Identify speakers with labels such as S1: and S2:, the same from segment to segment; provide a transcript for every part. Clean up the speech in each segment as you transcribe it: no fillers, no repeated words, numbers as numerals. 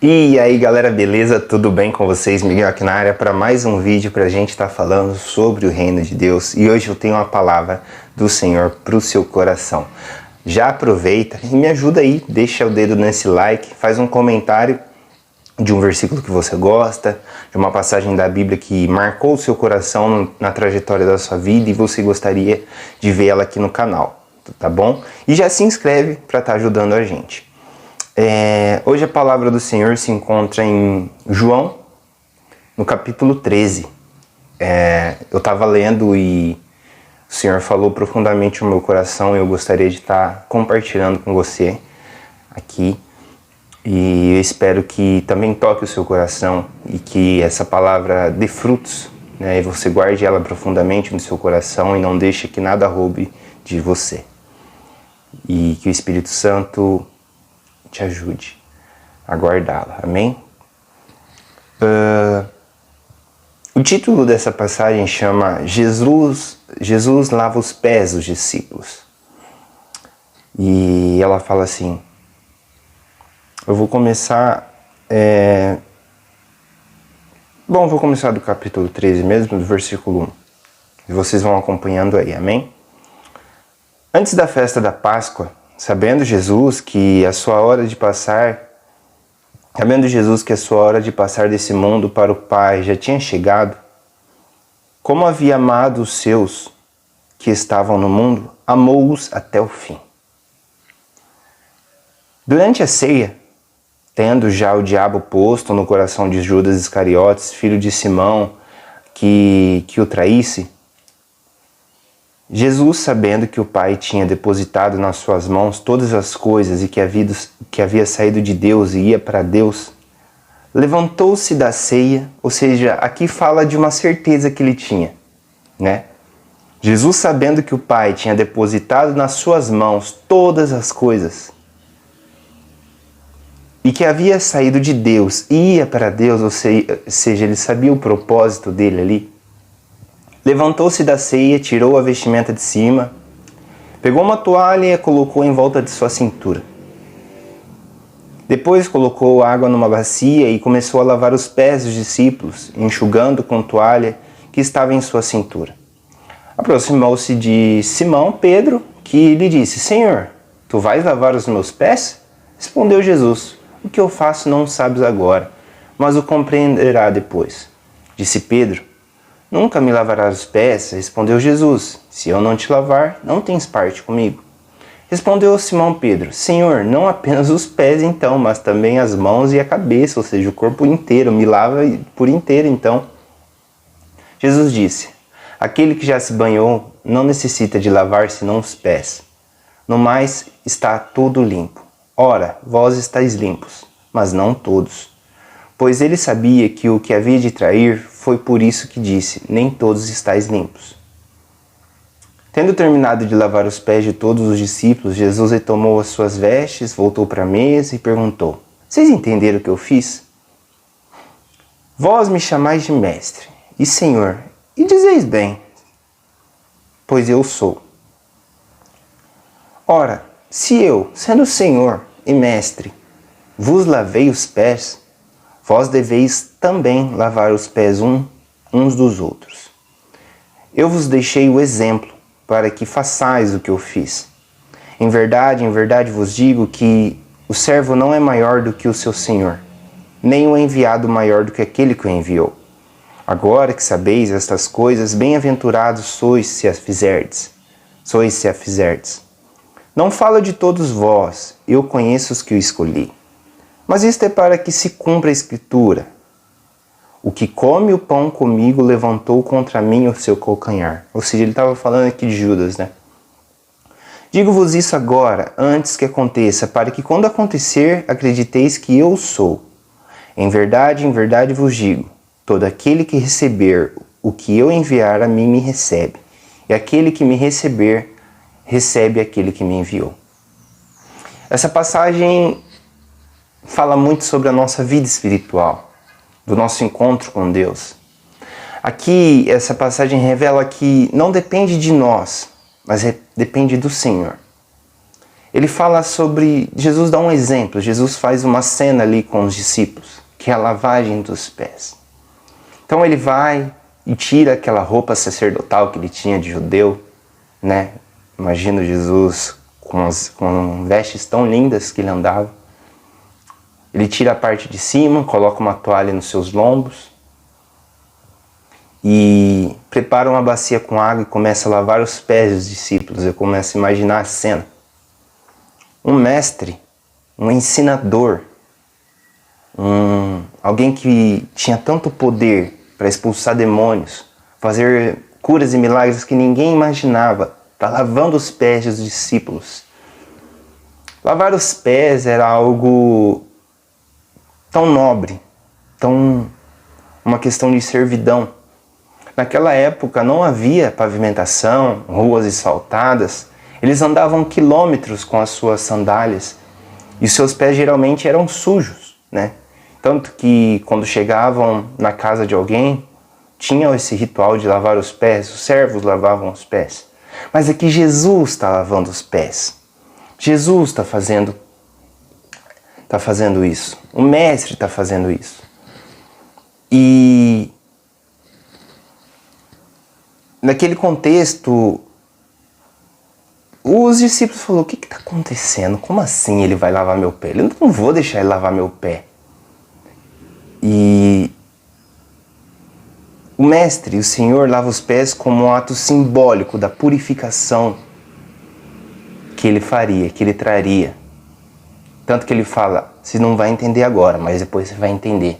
S1: E aí galera, beleza? Tudo bem com vocês? Miguel aqui na área para mais um vídeo para a gente estar falando sobre o reino de Deus. E hoje eu tenho uma palavra do Senhor para o seu coração. Já aproveita e me ajuda aí, deixa o dedo nesse like, faz um comentário de um versículo que você gosta, de uma passagem da Bíblia que marcou o seu coração na trajetória da sua vida e você gostaria de ver ela aqui no canal, tá bom? E já se inscreve para estar ajudando a gente. Hoje a palavra do Senhor se encontra em João, no capítulo 13. Eu estava lendo e o Senhor falou profundamente no meu coração e eu gostaria de estar compartilhando com você aqui. E eu espero que também toque o seu coração e que essa palavra dê frutos, né? E você guarde ela profundamente no seu coração e não deixe que nada roube de você. E que o Espírito Santo te ajude a guardá-la, amém? O título dessa passagem chama Jesus lava os pés dos discípulos. E ela fala assim, eu vou começar, vou começar do capítulo 13 mesmo, do versículo 1, e vocês vão acompanhando aí, amém? Antes da festa da Páscoa, sabendo Jesus que a sua hora de passar desse mundo para o Pai já tinha chegado, como havia amado os seus que estavam no mundo, amou-os até o fim. Durante a ceia, tendo já o diabo posto no coração de Judas Iscariotes, filho de Simão, que o traísse, Jesus, sabendo que o Pai tinha depositado nas suas mãos todas as coisas e que havia saído de Deus e ia para Deus, levantou-se da ceia, ou seja, aqui fala de uma certeza que ele tinha, né? Jesus, sabendo que o Pai tinha depositado nas suas mãos todas as coisas e que havia saído de Deus e ia para Deus, ou seja, ele sabia o propósito dele ali, levantou-se da ceia, tirou a vestimenta de cima, pegou uma toalha e a colocou em volta de sua cintura. Depois colocou água numa bacia e começou a lavar os pés dos discípulos, enxugando com toalha que estava em sua cintura. Aproximou-se de Simão Pedro, que lhe disse, Senhor, tu vais lavar os meus pés? Respondeu Jesus, o que eu faço não sabes agora, mas o compreenderá depois. Disse Pedro, nunca me lavarás os pés, respondeu Jesus. Se eu não te lavar, não tens parte comigo. Respondeu Simão Pedro, Senhor, não apenas os pés então, mas também as mãos e a cabeça, ou seja, o corpo inteiro, me lava por inteiro então. Jesus disse, aquele que já se banhou não necessita de lavar senão os pés. No mais, está todo limpo. Ora, vós estáis limpos, mas não todos. Pois ele sabia que o que havia de trair, foi por isso que disse, nem todos estáis limpos. Tendo terminado de lavar os pés de todos os discípulos, Jesus retomou as suas vestes, voltou para a mesa e perguntou, vocês entenderam o que eu fiz? Vós me chamais de mestre e Senhor, e dizeis bem, pois eu sou. Ora, se eu, sendo Senhor e mestre, vos lavei os pés, vós deveis também lavar os pés uns dos outros. Eu vos deixei o exemplo, para que façais o que eu fiz. Em verdade vos digo que o servo não é maior do que o seu senhor, nem o enviado maior do que aquele que o enviou. Agora que sabeis estas coisas, bem-aventurados sois se as fizerdes. Não falo de todos vós, eu conheço os que eu escolhi. Mas isto é para que se cumpra a Escritura. O que come o pão comigo levantou contra mim o seu calcanhar. Ou seja, ele estava falando aqui de Judas, né? Digo-vos isso agora, antes que aconteça, para que quando acontecer, acrediteis que eu sou. Em verdade vos digo, todo aquele que receber o que eu enviar a mim me recebe, e aquele que me receber, recebe aquele que me enviou. Essa passagem fala muito sobre a nossa vida espiritual, do nosso encontro com Deus. Aqui, essa passagem revela que não depende de nós, mas depende do Senhor. ele fala sobre... Jesus dá um exemplo, Jesus faz uma cena ali com os discípulos, que é a lavagem dos pés. Então ele vai e tira aquela roupa sacerdotal que ele tinha de judeu, né? Imagina Jesus com vestes tão lindas que ele andava. Ele tira a parte de cima, coloca uma toalha nos seus lombos e prepara uma bacia com água e começa a lavar os pés dos discípulos. Eu começo a imaginar a cena. Um mestre, um ensinador, alguém que tinha tanto poder para expulsar demônios, fazer curas e milagres que ninguém imaginava, está lavando os pés dos discípulos. Lavar os pés era algo tão nobre, tão uma questão de servidão. Naquela época não havia pavimentação, ruas asfaltadas. Eles andavam quilômetros com as suas sandálias e seus pés geralmente eram sujos, né? Tanto que quando chegavam na casa de alguém, tinham esse ritual de lavar os pés, os servos lavavam os pés. Mas aqui Jesus está lavando os pés. Jesus está fazendo isso. O mestre está fazendo isso. E naquele contexto, os discípulos falaram, o que está acontecendo? Como assim ele vai lavar meu pé? Eu não vou deixar ele lavar meu pé. E o mestre, o Senhor, lava os pés como um ato simbólico da purificação que ele faria, que ele traria. Tanto que ele fala, você não vai entender agora, mas depois você vai entender.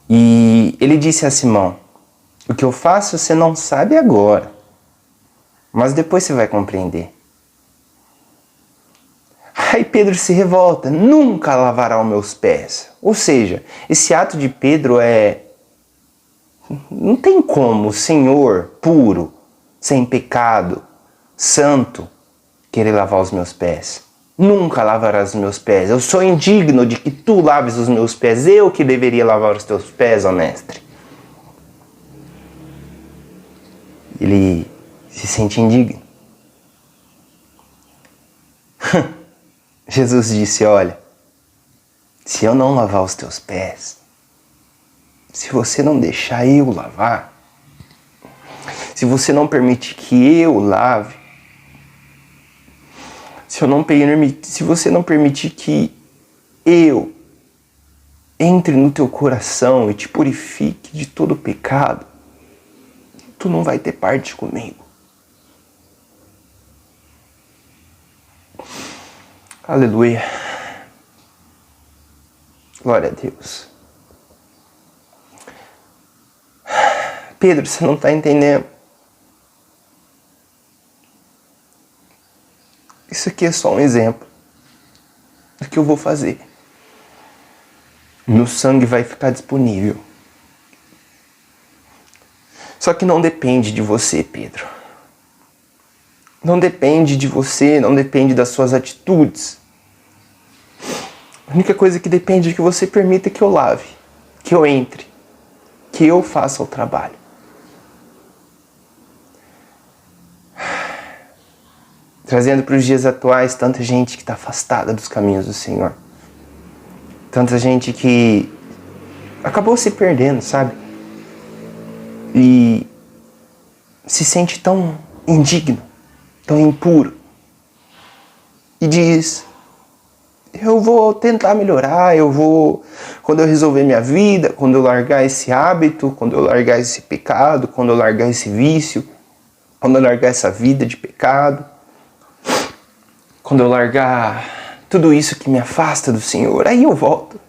S1: E ele disse a Simão, o que eu faço você não sabe agora, mas depois você vai compreender. Aí Pedro se revolta, nunca lavará os meus pés. Ou seja, esse ato de Pedro não tem como o Senhor puro, sem pecado, santo, querer lavar os meus pés. Nunca lavarás os meus pés. Eu sou indigno de que tu laves os meus pés. Eu que deveria lavar os teus pés, ó mestre. Ele se sente indigno. Jesus disse, olha, se eu não lavar os teus pés, se você não deixar eu lavar, se você não permitir que eu lave, se você não permitir que eu entre no teu coração e te purifique de todo pecado, tu não vai ter parte comigo. Aleluia. Glória a Deus. Pedro, você não está entendendo. Isso aqui é só um exemplo do que eu vou fazer. Meu sangue vai ficar disponível. Só que não depende de você, Pedro. Não depende de você, não depende das suas atitudes. A única coisa que depende é que você permita que eu lave, que eu entre, que eu faça o trabalho. Trazendo para os dias atuais tanta gente que está afastada dos caminhos do Senhor. Tanta gente que acabou se perdendo, sabe? E se sente tão indigno, tão impuro. E diz, eu vou tentar melhorar, quando eu resolver minha vida, quando eu largar esse hábito, quando eu largar esse pecado, quando eu largar esse vício, quando eu largar essa vida de pecado, quando eu largar tudo isso que me afasta do Senhor, aí eu volto.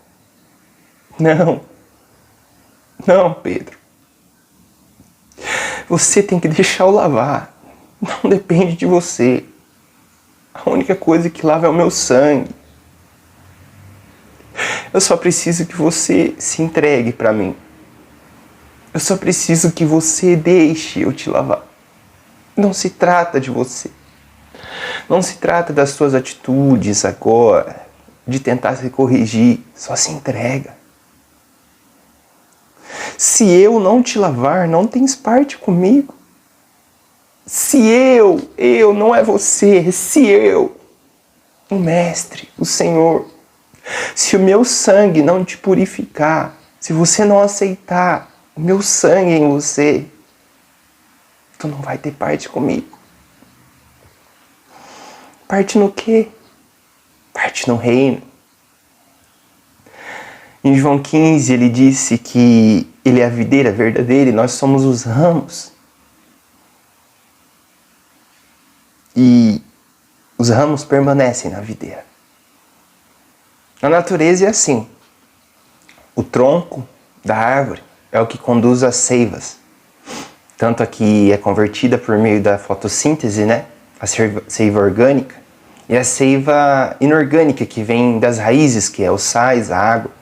S1: Não, Pedro. Você tem que deixar eu lavar. Não depende de você. A única coisa que lava é o meu sangue. Eu só preciso que você se entregue para mim. Eu só preciso que você deixe eu te lavar. Não se trata de você. Não se trata das suas atitudes agora, de tentar se corrigir. Só se entrega. Se eu não te lavar, não tens parte comigo. Se eu, não é você, se eu, o Mestre, o Senhor, se o meu sangue não te purificar, se você não aceitar o meu sangue em você, tu não vai ter parte comigo. Parte no quê? Parte no reino. Em João 15 ele disse que ele é a videira verdadeira e nós somos os ramos. E os ramos permanecem na videira. A natureza é assim. O tronco da árvore é o que conduz às seivas. Tanto a que é convertida por meio da fotossíntese, né? A seiva orgânica. E a seiva inorgânica, que vem das raízes, que é os sais, a água.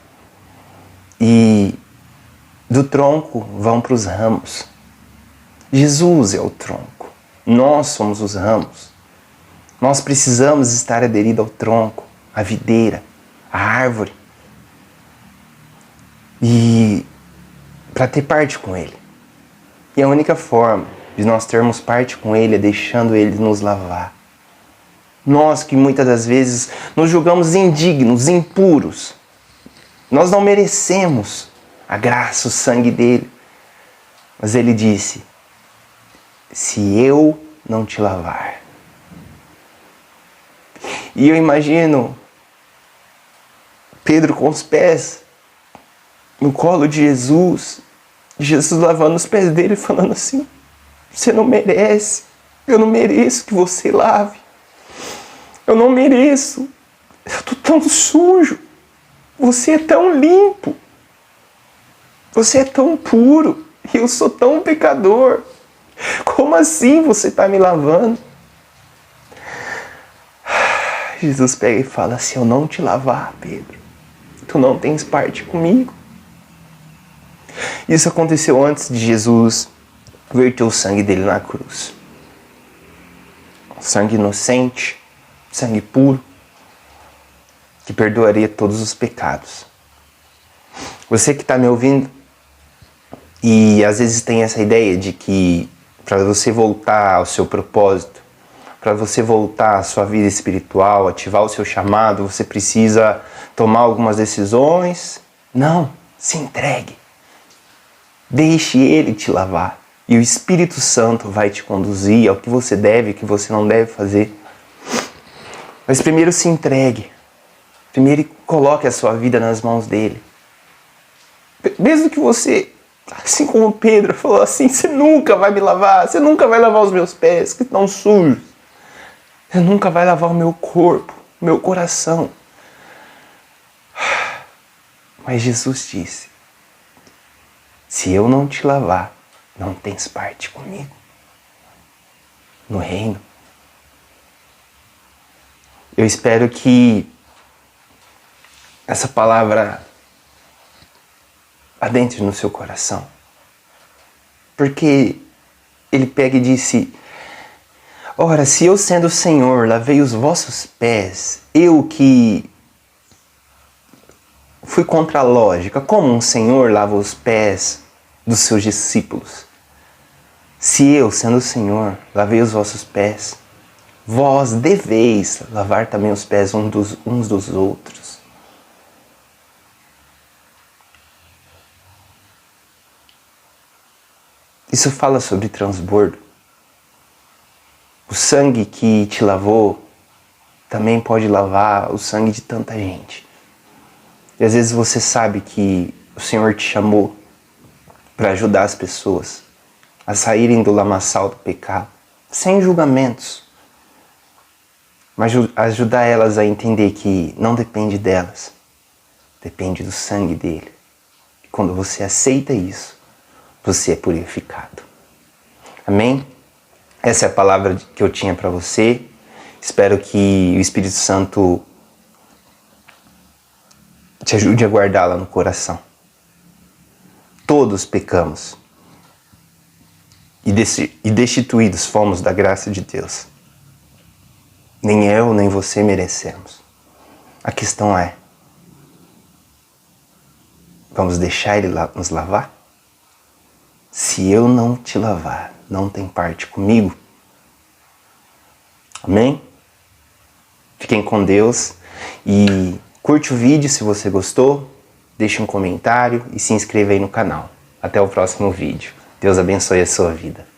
S1: E do tronco vão para os ramos. Jesus é o tronco. Nós somos os ramos. Nós precisamos estar aderidos ao tronco, à videira, à árvore. E para ter parte com Ele. E a única forma de nós termos parte com Ele é deixando Ele nos lavar. Nós que muitas das vezes nos julgamos indignos, impuros. Nós não merecemos a graça, o sangue dele. Mas ele disse, se eu não te lavar. E eu imagino Pedro com os pés no colo de Jesus, Jesus lavando os pés dele e falando assim, você não merece, eu não mereço que você lave. Eu não mereço, eu estou tão sujo, você é tão limpo, você é tão puro, e eu sou tão pecador. Como assim você está me lavando? Jesus pega e fala, se eu não te lavar, Pedro, tu não tens parte comigo. Isso aconteceu antes de Jesus verter o sangue dele na cruz. Sangue inocente, sangue puro, que perdoaria todos os pecados. Você que está me ouvindo e às vezes tem essa ideia de que para você voltar ao seu propósito, para você voltar à sua vida espiritual, ativar o seu chamado, você precisa tomar algumas decisões. Não, se entregue. Deixe Ele te lavar. E o Espírito Santo vai te conduzir ao que você deve e o que você não deve fazer. Mas primeiro se entregue. Primeiro coloque a sua vida nas mãos dele. Mesmo que você, assim como Pedro falou assim, você nunca vai me lavar, você nunca vai lavar os meus pés, que estão sujos. Você nunca vai lavar o meu corpo, o meu coração. Mas Jesus disse, se eu não te lavar, não tens parte comigo no reino. Eu espero que essa palavra adentre no seu coração. Porque ele pega e disse, ora, se eu sendo o Senhor lavei os vossos pés, eu que fui contra a lógica, como um Senhor lava os pés dos seus discípulos? Se eu, sendo o Senhor, lavei os vossos pés, vós deveis lavar também os pés uns dos outros. Isso fala sobre transbordo. O sangue que te lavou também pode lavar o sangue de tanta gente. E às vezes você sabe que o Senhor te chamou para ajudar as pessoas a saírem do lamaçal do pecado, sem julgamentos, mas ajudar elas a entender que não depende delas, depende do sangue dele. E quando você aceita isso, você é purificado. Amém? Essa é a palavra que eu tinha para você. Espero que o Espírito Santo te ajude a guardá-la no coração. Todos pecamos e destituídos fomos da graça de Deus. Nem eu, nem você merecemos. A questão é, vamos deixar Ele nos lavar? Se eu não te lavar, não tem parte comigo. Amém? Fiquem com Deus e curte o vídeo se você gostou, deixe um comentário e se inscreva aí no canal. Até o próximo vídeo. Deus abençoe a sua vida.